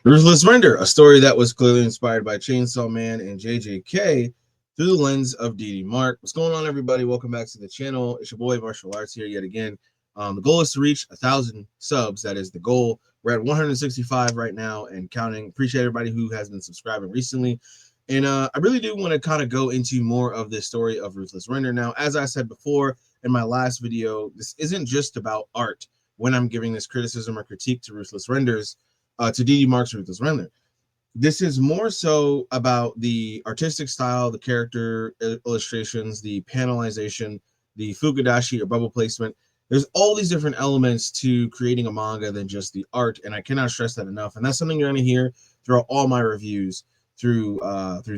Ruthless Render, a story that was clearly inspired by Chainsaw Man and JJK through the lens of DD Mark. What's going on, everybody? Welcome back to the channel. It's your boy Marshulartz here yet again. The goal is to reach 1,000 subs. That is the goal. We're at 165 right now and counting. Appreciate everybody who has been subscribing recently. And I really do want to kind of go into more of this story of Ruthless Render. Now, as I said before in my last video, this isn't just about art when I'm giving this criticism or critique to Ruthless Renders. To DD Mark's Ruthless Render. This is more so about the artistic style, the character illustrations, the panelization, the fukudashi or bubble placement. There's all these different elements to creating a manga than just the art, and I cannot stress that enough. And that's something you're going to hear throughout all my reviews through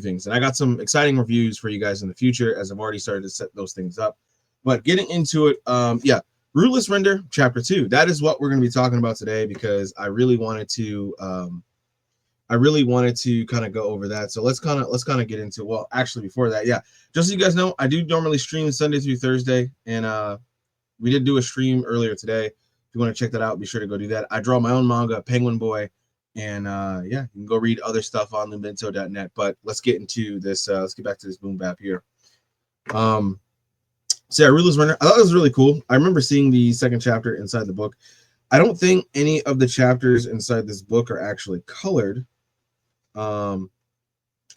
things. And I got some exciting reviews for you guys in the future, as I've already started to set those things up. But getting into it, Ruthless Render Chapter 2. That is what we're going to be talking about today because I really wanted to kind of go over that. So let's kind of get into, well, actually before that, just so you guys know, I do normally stream Sunday through Thursday, and we did do a stream earlier today. If you want to check that out, be sure to go do that. I draw my own manga, Penguinboy, and you can go read other stuff on lumento.net. But let's get into this. Let's get back to this boom bap here. So yeah, Ruthless Render, I thought it was really cool. I remember seeing the second chapter inside the book. I don't think any of the chapters inside this book are actually colored. And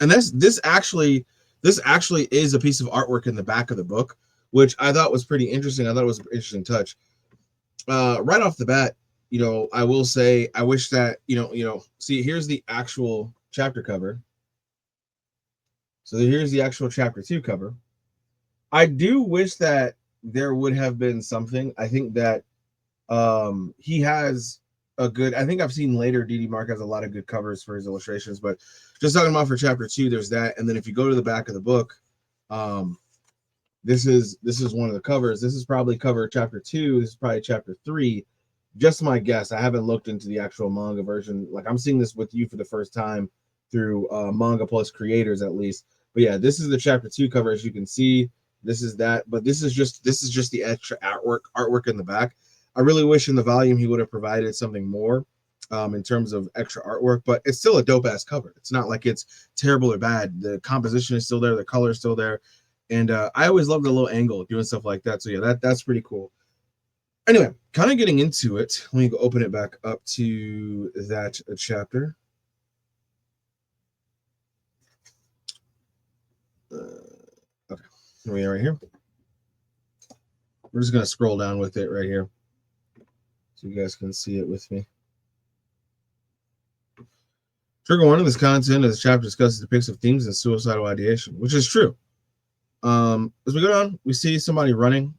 this actually is a piece of artwork in the back of the book, which I thought was pretty interesting. I thought it was an interesting touch. Right off the bat, I will say I wish that, see, here's the actual chapter cover. So here's the actual chapter 2 cover. I do wish that there would have been something. I think that he has a good, I think I've seen later DD Mark has a lot of good covers for his illustrations, but just talking about for chapter 2, there's that. And then if you go to the back of the book, this is one of the covers. This is probably cover chapter 2. This is probably chapter 3. Just my guess. I haven't looked into the actual manga version. Like, I'm seeing this with you for the first time through Manga Plus creators at least. But yeah, this is the chapter 2 cover, as you can see. This is that, but this is just the extra artwork in the back. I really wish in the volume he would have provided something more in terms of extra artwork, but it's still a dope ass cover. It's not like it's terrible or bad. The composition is still there, the color is still there, and I always love the little angle doing stuff like that. So yeah, that's pretty cool. Anyway, kind of getting into it. Let me go open it back up to that chapter. Okay. Here we are right here. We're just going to scroll down with it right here so you guys can see it with me. Trigger warning, this content of this chapter discusses depicts of themes and suicidal ideation, which is true. As we go down, we see somebody running.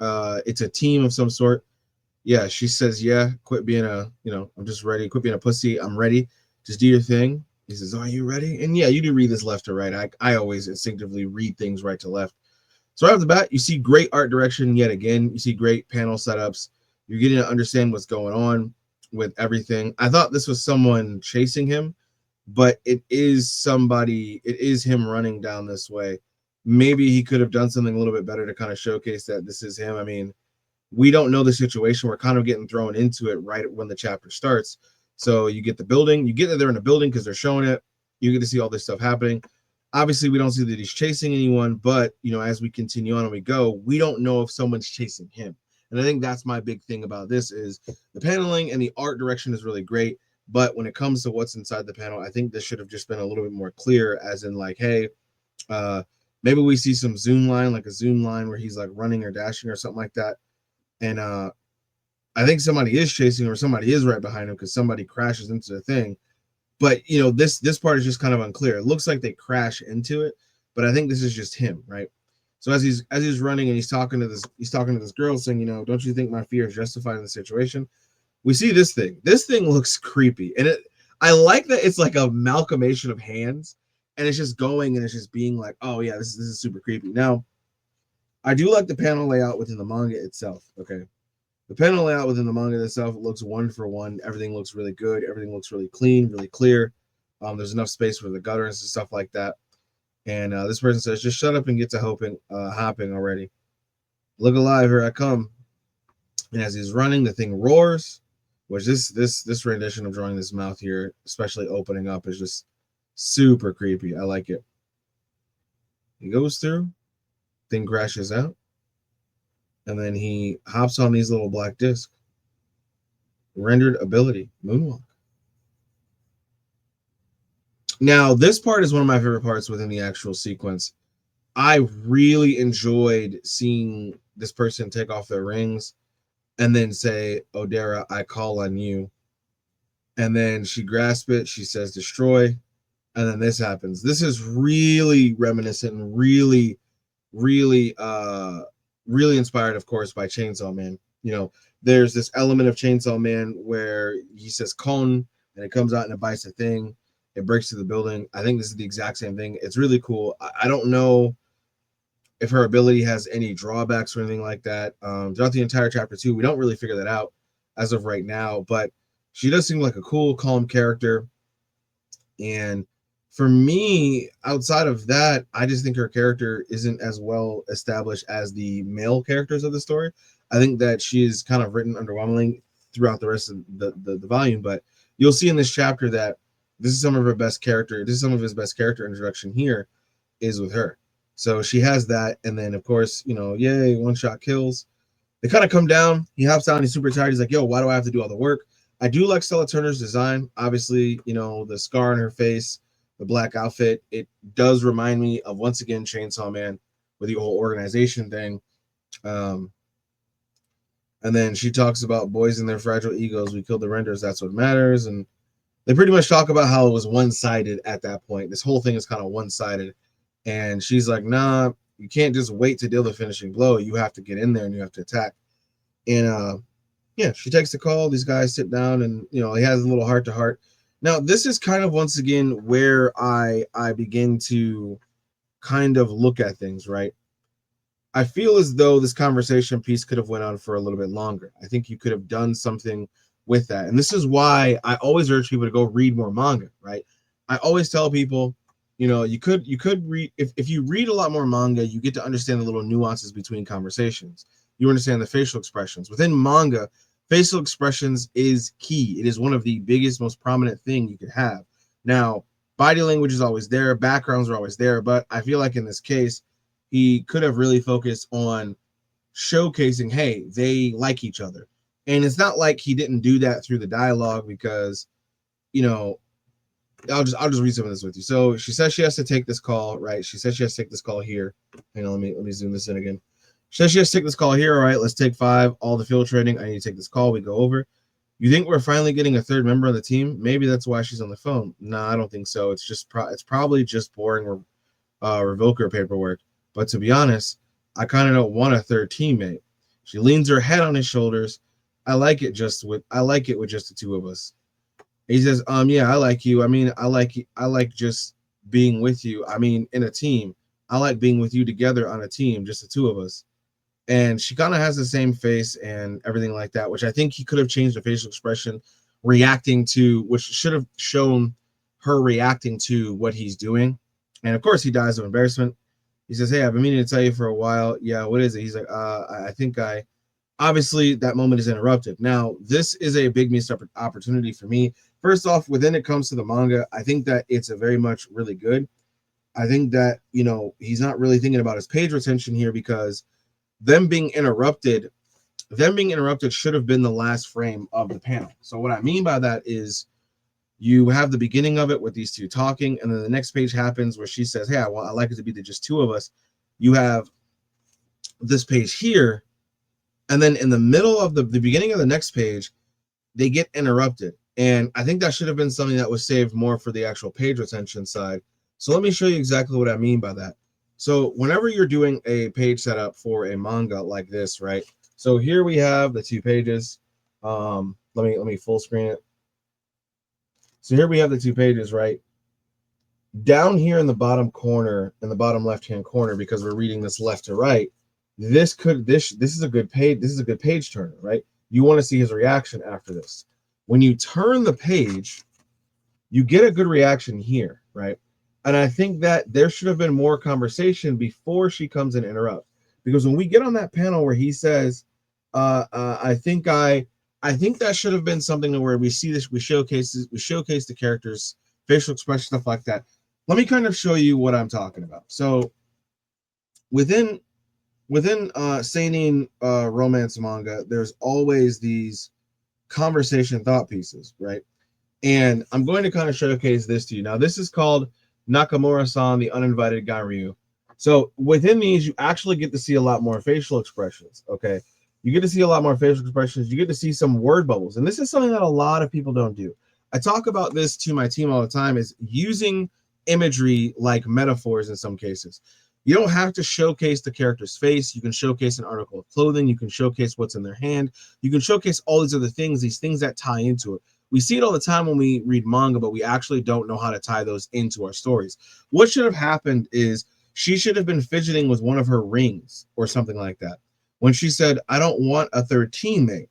It's a team of some sort. Yeah, she says, yeah, quit being I'm just ready. Quit being a pussy. I'm ready. Just do your thing. He says, are you ready? And yeah, you do read this left to right. I always instinctively read things right to left. So right off the bat, you see great art direction yet again. You see great panel setups. You're getting to understand what's going on with everything. I thought this was someone chasing him, but it is him running down this way. Maybe he could have done something a little bit better to kind of showcase that this is him. I mean, we don't know the situation. We're kind of getting thrown into it right when the chapter starts. So you get the building. You get that they're in a building because they're showing it. You get to see all this stuff happening. Obviously, we don't see that he's chasing anyone, but, as we continue on and we go, we don't know if someone's chasing him. And I think that's my big thing about this is the paneling and the art direction is really great. But when it comes to what's inside the panel, I think this should have just been a little bit more clear, as in like, hey, maybe we see some zoom line, like a zoom line where he's like running or dashing or something like that. And I think somebody is chasing or somebody is right behind him because somebody crashes into the thing. But this part is just kind of unclear. It looks like they crash into it, but I think this is just him, right? So as he's running and he's talking to this girl saying, don't you think my fear is justified in the situation? We see this thing. This thing looks creepy, and I like that it's like a amalgamation of hands, and it's just going and it's just being like, oh yeah, this is super creepy. Now, I do like the panel layout within the manga itself. Okay. The panel layout within the manga itself looks one for one. Everything looks really good. Everything looks really clean, really clear. There's enough space for the gutters and stuff like that. And this person says, just shut up and get to hopping already. Look alive, here I come. And as he's running, the thing roars. which this rendition of drawing this mouth here, especially opening up, is just super creepy. I like it. He goes through, thing crashes out, and then he hops on these little black discs. Rendered ability, Moonwalk. Now, this part is one of my favorite parts within the actual sequence. I really enjoyed seeing this person take off their rings and then say, Odera, I call on you. And then she grasps it. She says, destroy. And then this happens. This is really reminiscent and really, really, really inspired, of course, by Chainsaw Man. You know, there's this element of Chainsaw Man where he says con and it comes out and it bites a thing. It breaks through the building. I think this is the exact same thing. It's really cool. I don't know if her ability has any drawbacks or anything like that. Throughout the entire chapter 2, we don't really figure that out as of right now, but she does seem like a cool, calm character. And for me, outside of that, I just think her character isn't as well established as the male characters of the story. I think that she is kind of written underwhelmingly throughout the rest of the volume, but you'll see in this chapter that this is some of her best character. This is some of his best character introduction here is with her. So she has that. And then, of course, you know, yay, one shot kills. They kind of come down. He hops down. He's super tired. He's like, yo, why do I have to do all the work? I do like Stella Turner's design. Obviously, you know, the scar on her face, the black outfit. It does remind me of, once again, Chainsaw Man with the whole organization thing. And then she talks about boys and their fragile egos. We killed the renders. That's what matters. And they pretty much talk about how it was one-sided at that point. This whole thing is kind of one-sided. And she's like, nah, you can't just wait to deal the finishing blow. You have to get in there and you have to attack. And yeah, she takes the call. These guys sit down and, you know, he has a little heart-to-heart. Now, this is kind of, once again, where I begin to kind of look at things, right? I feel as though this conversation piece could have went on for a little bit longer. I think you could have done something with that. And this is why I always urge people to go read more manga, right? I always tell people, you know, you could read, if you read a lot more manga, you get to understand the little nuances between conversations. You understand the facial expressions. Within manga, facial expressions is key. It is one of the biggest, most prominent thing you could have. Now, body language is always there, backgrounds are always there, but I feel like in this case, he could have really focused on showcasing, hey, they like each other. And it's not like he didn't do that through the dialogue because, you know, I'll just read some of this with you. So she says she has to take this call, right? She says she has to take this call here. Hang on, let me zoom this in again. She says she has to take this call here. All right, let's take 5. All the field training. I need to take this call. We go over. You think we're finally getting a third member of the team? Maybe that's why she's on the phone. No, I don't think so. It's just it's probably just boring revoker paperwork. But to be honest, I kind of don't want a third teammate. She leans her head on his shoulders. I like it with just the two of us. He says, yeah, I like you. I mean, I like just being with you. I mean, in a team. I like being with you together on a team, just the two of us. And she kind of has the same face and everything like that, which I think he could have changed the facial expression reacting to, which should have shown her reacting to what he's doing. And of course he dies of embarrassment. He says, hey, I've been meaning to tell you for a while. Yeah, what is it? He's like, I think obviously that moment is interrupted. Now, this is a big missed opportunity for me. First off, when it comes to the manga, I think that it's a very much really good. I think that, you know, he's not really thinking about his page retention here because them being interrupted should have been the last frame of the panel. So what I mean by that is you have the beginning of it with these two talking, and then the next page happens where she says, hey, I like it to be just two of us. You have this page here, and then in the middle of the beginning of the next page, they get interrupted. And I think that should have been something that was saved more for the actual page retention side. So let me show you exactly what I mean by that. So whenever you're doing a page setup for a manga like this, right? So here we have the 2 pages. Let me full screen it. So here we have the 2 pages, right? Down here in the bottom corner, in the bottom left-hand corner, because we're reading this left to right, this is a good page. This is a good page turner, right? You want to see his reaction after this. When you turn the page, you get a good reaction here, right? And I think that there should have been more conversation before she comes and interrupts. Because when we get on that panel where he says, I think I I think that should have been something to where we see this, we showcase the characters, facial expression, stuff like that. Let me kind of show you what I'm talking about. So within seinen romance manga, there's always these conversation thought pieces, right? And I'm going to kind of showcase this to you. Now, this is called Nakamura-san, the Uninvited Ganryu. So within these, you actually get to see a lot more facial expressions, okay? You get to see a lot more facial expressions. You get to see some word bubbles. And this is something that a lot of people don't do. I talk about this to my team all the time, is using imagery like metaphors in some cases. You don't have to showcase the character's face. You can showcase an article of clothing. You can showcase what's in their hand. You can showcase all these other things, these things that tie into it. We see it all the time when we read manga, but we actually don't know how to tie those into our stories. What should have happened is she should have been fidgeting with one of her rings or something like that. When she said, I don't want a third teammate,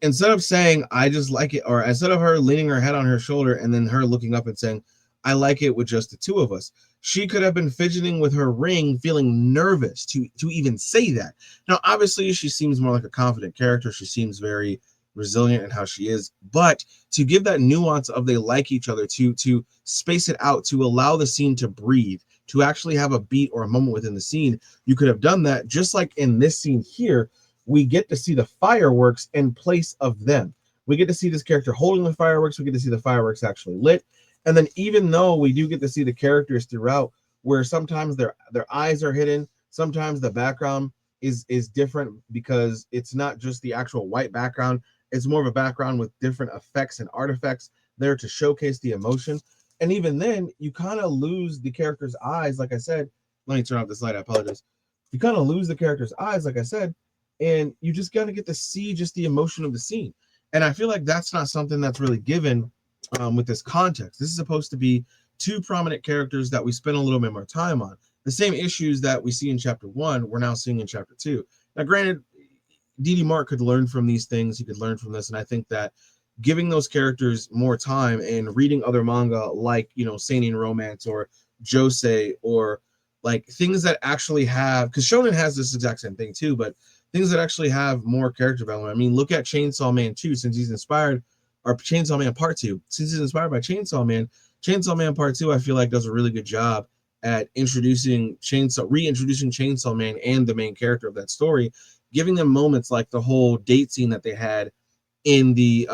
instead of saying, I just like it, or instead of her leaning her head on her shoulder and then her looking up and saying, I like it with just the two of us, she could have been fidgeting with her ring, feeling nervous to even say that. Now, obviously, she seems more like a confident character. She seems very resilient in how she is, but to give that nuance of they like each other, to space it out, to allow the scene to breathe, to actually have a beat or a moment within the scene, you could have done that. Just like in this scene here, we get to see the fireworks in place of them. We get to see this character holding the fireworks. We get to see the fireworks actually lit. And then even though we do get to see the characters throughout, where sometimes their eyes are hidden, sometimes the background is different because it's not just the actual white background. It's more of a background with different effects and artifacts there to showcase the emotion. And even then, you kind of lose the character's eyes. Like I said, let me turn off this light. I apologize. You kind of lose the character's eyes, like I said, and you just got to get to see just the emotion of the scene. And I feel like that's not something that's really given with this context. This is supposed to be two prominent characters that we spend a little bit more time on. The same issues that we see in chapter 1, we're now seeing in chapter 2. Now, granted, D.D. Mark could learn from these things. He could learn from this. And I think that giving those characters more time and reading other manga like, seinen romance or josei, or like things that actually have, because shonen has this exact same thing too, but things that actually have more character development. I mean, look at Chainsaw Man 2, since he's inspired, or Chainsaw Man Part 2, since he's inspired by Chainsaw Man. Chainsaw Man Part 2, I feel like, does a really good job at reintroducing Chainsaw Man and the main character of that story, giving them moments like the whole date scene that they had in the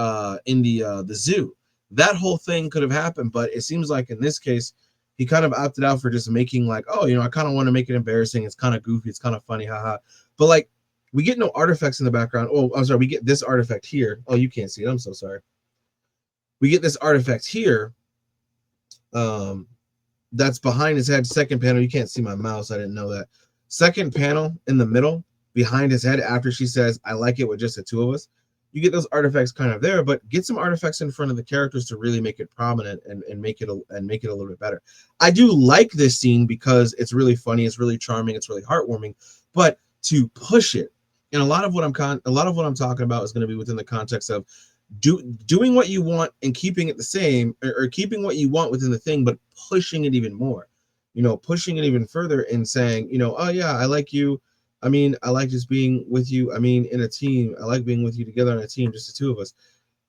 zoo. That whole thing could have happened, but it seems like in this case, he kind of opted out for just making like, oh, I kind of want to make it embarrassing. It's kind of goofy. It's kind of funny. Haha. But like, we get no artifacts in the background. Oh, I'm sorry. We get this artifact here. Oh, you can't see it. I'm so sorry. We get this artifact here. That's behind his head. Second panel. You can't see my mouse. I didn't know that. Second panel in the middle behind his head after she says, I like it with just the two of us. You get those artifacts kind of there, but get some artifacts in front of the characters to really make it prominent and make it a little bit better. I do like this scene because it's really funny, it's really charming, it's really heartwarming, but to push it, and a lot of what I'm talking about is going to be within the context of doing what you want and keeping it the same, or keeping what you want within the thing, but pushing it even more, pushing it even further and saying, oh yeah, I like you. I mean, I like just being with you. I mean, in a team, I like being with you together on a team, just the two of us.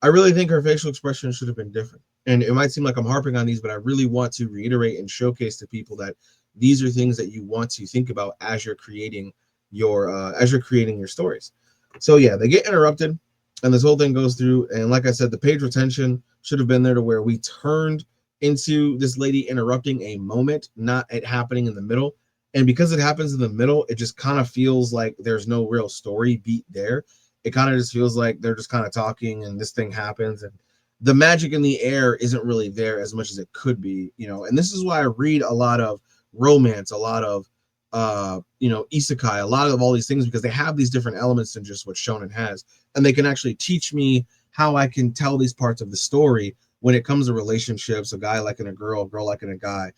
I really think her facial expression should have been different. And it might seem like I'm harping on these, but I really want to reiterate and showcase to people that these are things that you want to think about as you're creating your stories. So yeah, they get interrupted and this whole thing goes through. And like I said, the page retention should have been there to where we turned into this lady interrupting a moment, not it happening in the middle. And because it happens in the middle, it just kind of feels like there's no real story beat there. It kind of just feels like they're just kind of talking and this thing happens. And the magic in the air isn't really there as much as it could be, And this is why I read a lot of romance, a lot of, isekai, a lot of all these things, because they have these different elements than just what shonen has. And they can actually teach me how I can tell these parts of the story when it comes to relationships, a guy liking a girl liking a guy.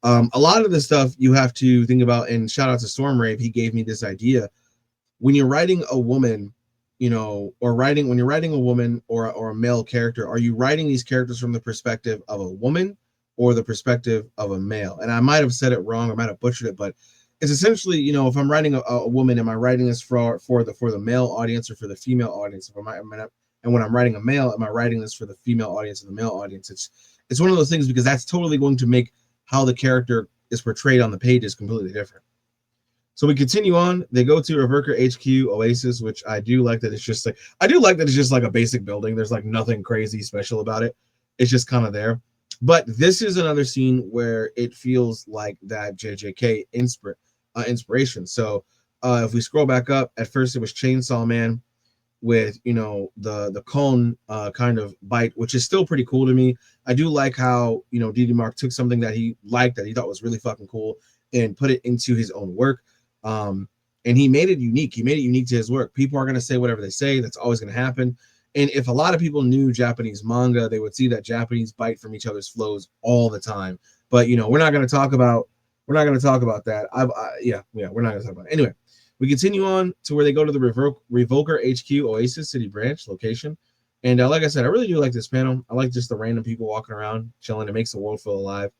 A lot of the stuff you have to think about, and shout out to Stormrave, he gave me this idea. When you're writing a woman, when you're writing a woman or a male character, are you writing these characters from the perspective of a woman or the perspective of a male? And I might have said it wrong, or might have butchered it, but it's essentially, if I'm writing a woman, am I writing this for the male audience or for the female audience? And when I'm writing a male, am I writing this for the female audience or the male audience? It's one of those things because that's totally going to make how the character is portrayed on the page is completely different. So we continue on. They go to Reverker HQ Oasis, which I do like that it's just like a basic building. There's like nothing crazy special about it. It's just kind of there. But this is another scene where it feels like that JJK inspiration. So if we scroll back up, at first it was Chainsaw Man with the cone kind of bite, which is still pretty cool to me. I do like how DD Mark took something that he liked, that he thought was really fucking cool, and put it into his own work. And he made it unique. He made it unique to his work. People are going to say whatever they say. That's always going to happen. And if a lot of people knew Japanese manga, they would see that Japanese bite from each other's flows all the time. But we're not going to talk about that. We're not going to talk about it. Anyway, we continue on to where they go to the Revoker HQ Oasis City Branch location. And like I said, I really do like this panel. I like just the random people walking around, chilling. It makes the world feel alive.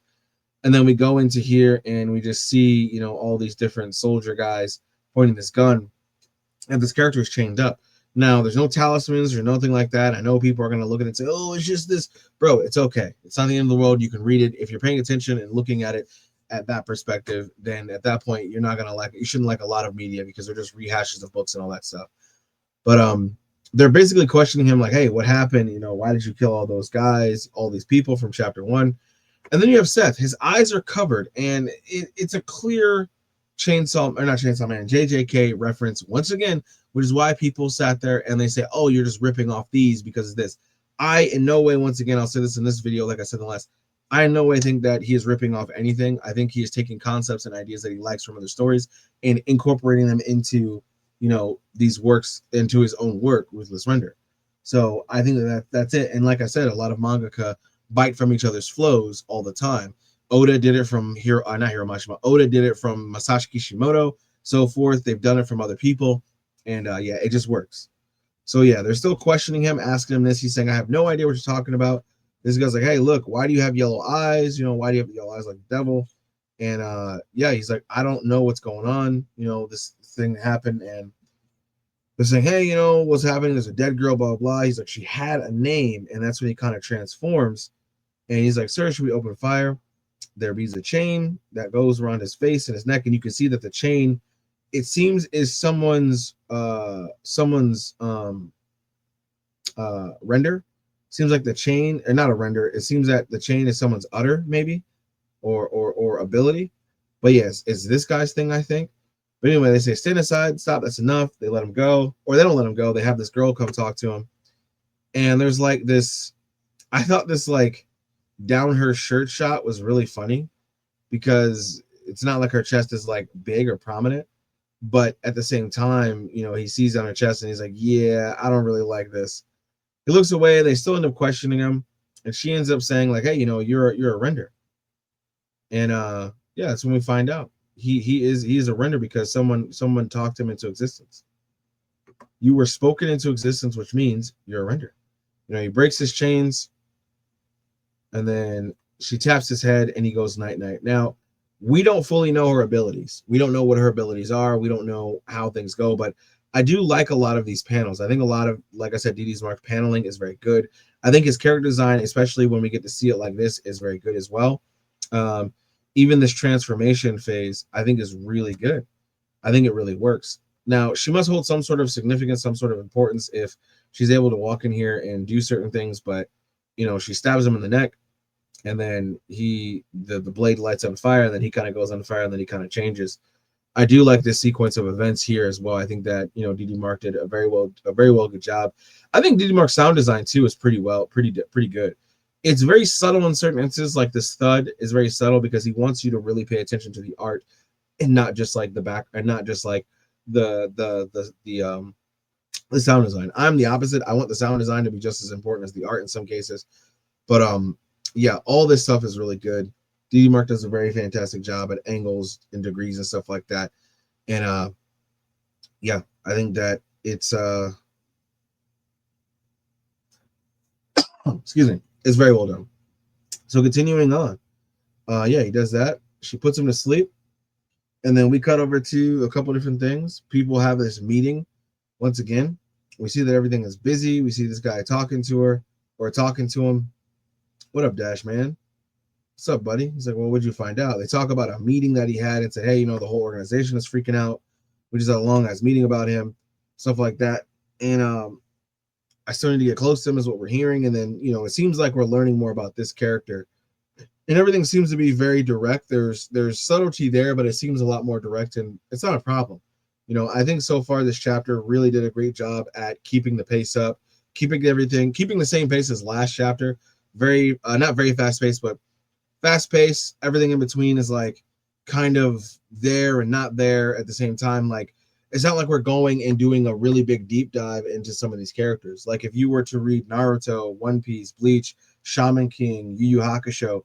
And then we go into here and we just see, all these different soldier guys pointing this gun. And this character is chained up. Now, there's no talismans or nothing like that. I know people are going to look at it and say, oh, it's just this. Bro, it's okay. It's not the end of the world. You can read it. If you're paying attention and looking at it at that perspective, then at that point, you're not going to like it. You shouldn't like a lot of media because they're just rehashes of books and all that stuff. But they're basically questioning him like, hey, what happened? Why did you kill all those guys, all these people from chapter 1? And then you have Seth. His eyes are covered, and it's a clear JJK reference once again, which is why people sat there and they say, oh, you're just ripping off these because of this. I, in no way, once again, I'll say this in this video, like I said in the last, I in no way think that he is ripping off anything. I think he is taking concepts and ideas that he likes from other stories and incorporating them into, these works, into his own work, Ruthless Render. So I think that's it. And like I said, a lot of mangaka bite from each other's flows all the time. Oda did it from Oda did it from Masashi Kishimoto, so forth. They've done it from other people, and it just works. So yeah, they're still questioning him, asking him this. He's saying, I have no idea what you're talking about. This guy's like, hey, look, why do you have yellow eyes? Why do you have yellow eyes like the devil? And he's like, I don't know what's going on. This thing happened, and they're saying, hey, what's happening? There's a dead girl, blah, blah, blah. He's like, she had a name, and that's when he kind of transforms. And he's like, sir, should we open fire? There be a chain that goes around his face and his neck, and you can see that the chain, it seems, is someone's render. Seems like the chain, or not a render. It seems that the chain is someone's udder, maybe, or ability. But yes, it's this guy's thing, I think. But anyway, they say, stand aside, stop, that's enough. They let him go, or they don't let him go. They have this girl come talk to him, and there's like this. I thought this like down her shirt shot was really funny because it's not like her chest is like big or prominent, but at the same time, he sees on her chest and he's like, yeah, I don't really like this. He looks away. They still end up questioning him, and she ends up saying like, hey, you're a render. And that's when we find out he is a render because someone talked him into existence. You were spoken into existence, which means you're a render. He breaks his chains, and then she taps his head and he goes night night. Now, we don't fully know her abilities. We don't know what her abilities are. We don't know how things go, but I do like a lot of these panels. I think a lot of, like I said, DD's Mark paneling is very good. I think his character design, especially when we get to see it like this, is very good as well. Even this transformation phase, I think, is really good. I think it really works. Now, she must hold some sort of significance, some sort of importance if she's able to walk in here and do certain things, but she stabs him in the neck, and then the blade lights on fire, and then he kind of goes on fire, and then he kind of changes. I do like this sequence of events here as well. I think that DD Mark did a very well good job. I think DD Mark's sound design too is pretty good. It's very subtle in certain instances, like this thud is very subtle because he wants you to really pay attention to the art and not just like the back, and not just like the sound design. I'm the opposite. I want the sound design to be just as important as the art in some cases. But all this stuff is really good. DD Mark does a very fantastic job at angles and degrees and stuff like that. And I think that it's excuse me, it's very well done. So continuing on, he does that. She puts him to sleep, and then we cut over to a couple different things. People have this meeting once again, We see that everything is busy. We see this guy talking to her or talking to him. What up, Dash, man? What's up, buddy? He's like, well, what'd you find out? They talk about a meeting that he had and say, hey, the whole organization is freaking out. We just had a long ass meeting about him, stuff like that. And I started to get close to him is what we're hearing. And then, it seems like we're learning more about this character. And everything seems to be very direct. There's subtlety there, but it seems a lot more direct, and it's not a problem. I think so far this chapter really did a great job at keeping the pace up, keeping the same pace as last chapter. Very not very fast paced, but fast pace. Everything in between is like kind of there and not there at the same time. Like, it's not like we're going and doing a really big deep dive into some of these characters. Like if you were to read Naruto, One Piece, Bleach, Shaman King, Yu Yu Hakusho,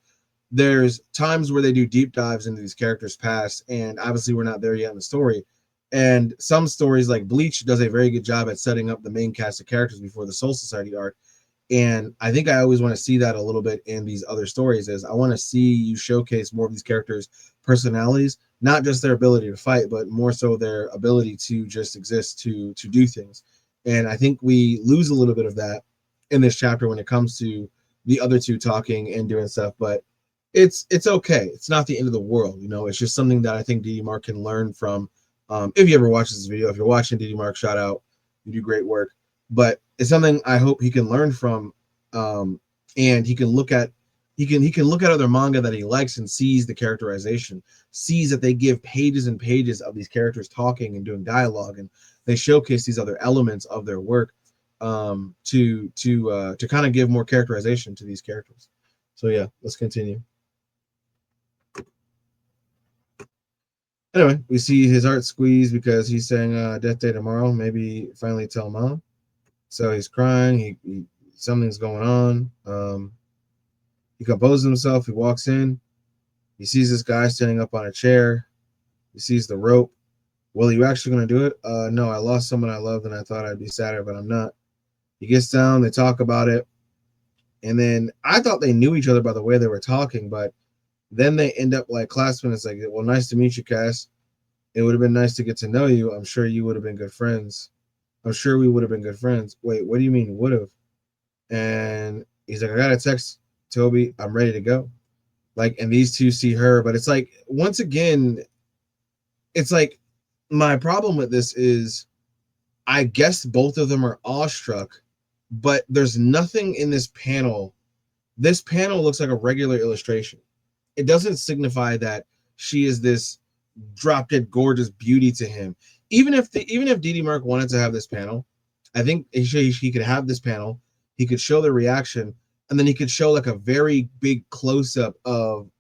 there's times where they do deep dives into these characters' past, and obviously we're not there yet in the story. And some stories like Bleach does a very good job at setting up the main cast of characters before the Soul Society arc. And I think I always want to see that a little bit in these other stories. Is I want to see you showcase more of these characters' personalities, not just their ability to fight, but more so their ability to just exist, to do things. And I think we lose a little bit of that in this chapter when it comes to the other two talking and doing stuff. But it's okay. It's not the end of the world. It's just something that I think DD Mark can learn from. If you ever watch this video, if you're watching, DD Mark, shout out. You do great work. But it's something I hope he can learn from, and he can look at other manga that he likes and sees the characterization, sees that they give pages and pages of these characters talking and doing dialogue, and they showcase these other elements of their work to kind of give more characterization to these characters. So yeah, let's continue. Anyway, we see his heart squeeze because he's saying death day tomorrow. Maybe finally tell mom. So he's crying. He something's going on. He composes himself. He walks in. He sees this guy standing up on a chair. He sees the rope. Well, are you actually going to do it? No, I lost someone I loved and I thought I'd be sadder, but I'm not. He gets down. They talk about it. And then I thought they knew each other by the way they were talking, but then they end up like clasping. It's like, well, nice to meet you, Cass. It would have been nice to get to know you. I'm sure you would have been good friends. I'm sure we would have been good friends. Wait, what do you mean would have? And he's like, I got a text, Toby. I'm ready to go. Like, and these two see her, but it's like, once again, it's like my problem with this is I guess both of them are awestruck, but there's nothing in this panel. This panel looks like a regular illustration. It doesn't signify that she is this drop dead gorgeous beauty to him. Even if DD Mark wanted to have this panel, I think he could have this panel. He could show the reaction, and then he could show like a very big close up of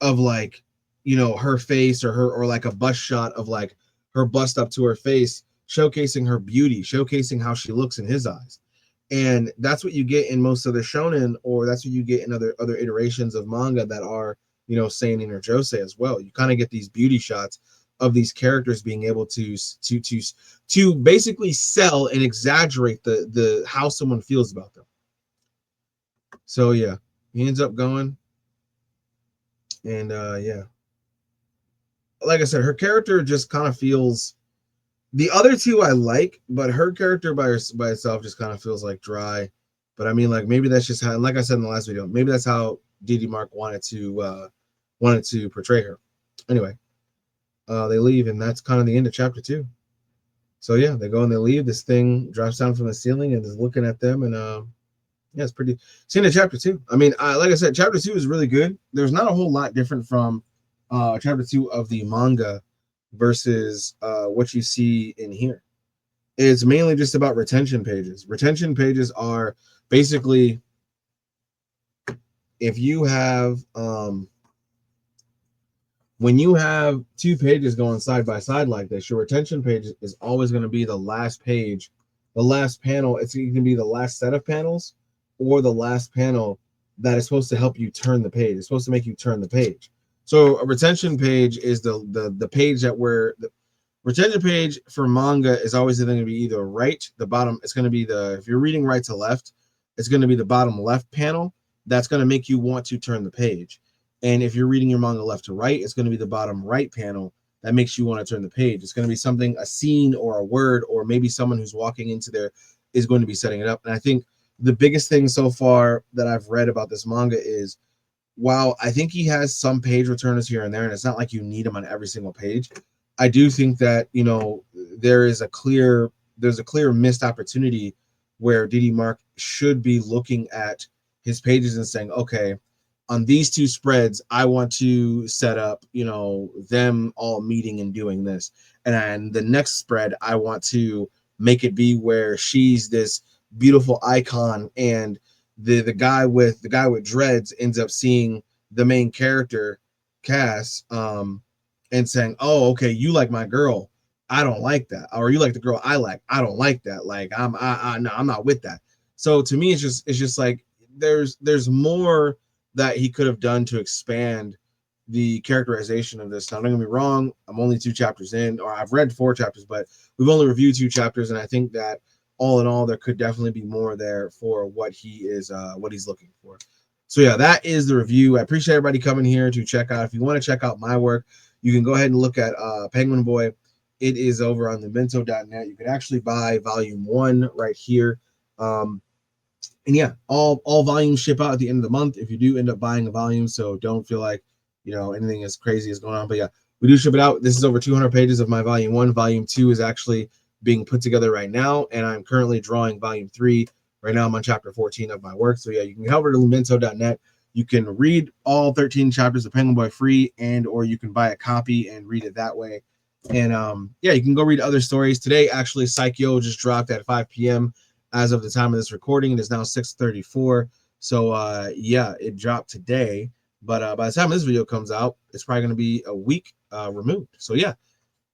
like, her face or like a bust shot of like her bust up to her face, showcasing her beauty, showcasing how she looks in his eyes. And that's what you get in most of the shonen, or that's what you get in other iterations of manga that are, seinen or josei as well. You kind of get these beauty shots of these characters being able to basically sell and exaggerate the how someone feels about them. So yeah, he ends up going, and yeah, like I said, her character just kind of feels. The other two I like, but her character by itself just kind of feels like dry. But I mean, like maybe that's just how, like I said in the last video, maybe that's how DD Mark wanted to portray her. Anyway, they leave, and that's kind of the end of chapter 2. So yeah, they go and they leave. This thing drops down from the ceiling and is looking at them, and yeah, it's pretty. It's the end of chapter 2. I mean, like I said, chapter 2 is really good. There's not a whole lot different from chapter 2 of the manga versus what you see in here. It's mainly just about retention pages. Retention pages are basically if you have when you have 2 pages going side by side like this, your retention page is always going to be the last page, the last panel. It's going to be the last set of panels or the last panel that is supposed to help you turn the page. It's supposed to make you turn the page. So a retention page is the page that where the retention page for manga is always going to be either right, the bottom. It's going to be if you're reading right to left, it's going to be the bottom left panel. That's going to make you want to turn the page. And if you're reading your manga left to right, it's going to be the bottom right panel that makes you want to turn the page. It's going to be something, a scene or a word, or maybe someone who's walking into there is going to be setting it up. And I think the biggest thing so far that I've read about this manga is, while I think he has some page returners here and there, and it's not like you need him on every single page, I do think that, you know, there's a clear missed opportunity where DD Mark should be looking at his pages and saying, okay, on these two spreads, I want to set up, you know, them all meeting and doing this. And the next spread, I want to make it be where she's this beautiful icon, and the guy with dreads ends up seeing the main character, Cass, and saying, oh, okay, you like my girl, I don't like that. Or you like the girl I like, I don't like that. Like no, I'm not with that. So to me, it's just like there's more that he could have done to expand the characterization of this. Now, don't get me wrong, I'm only 2 chapters in, or I've read 4 chapters, but we've only reviewed 2 chapters, and I think that all in all, there could definitely be more there for what he's looking for. So yeah, that is the review. I appreciate everybody coming here to check out. If you want to check out my work, you can go ahead and look at Penguinboy. It is over on themento.net. You can actually buy volume 1 right here. And yeah, all volumes ship out at the end of the month if you do end up buying a volume. So don't feel like, you know, anything as crazy is going on. But yeah, we do ship it out. This is over 200 pages of my volume 1. Volume 2 is actually being put together right now, and I'm currently drawing volume 3. Right now I'm on chapter 14 of my work. So yeah, you can head over to lumento.net. You can read all 13 chapters of Penguinboy free, and or you can buy a copy and read it that way. And yeah, you can go read other stories. Today, actually, Psycho just dropped at 5 p.m. as of the time of this recording. It is now 6:34. So yeah, it dropped today. But by the time this video comes out, it's probably going to be a week removed. So yeah,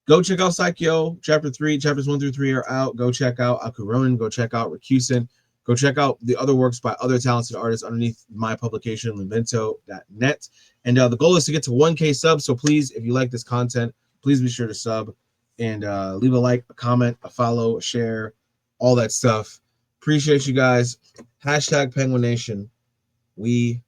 go check out Psycho chapter 3. Chapters 1 through 3 are out. Go check out Akuronin. Go check out Rikusen. Go check out the other works by other talented artists underneath my publication, lumento.net. And the goal is to get to 1K subs. So please, if you like this content, please be sure to sub and leave a like, a comment, a follow, a share, all that stuff. Appreciate you guys. Hashtag Penguin Nation. We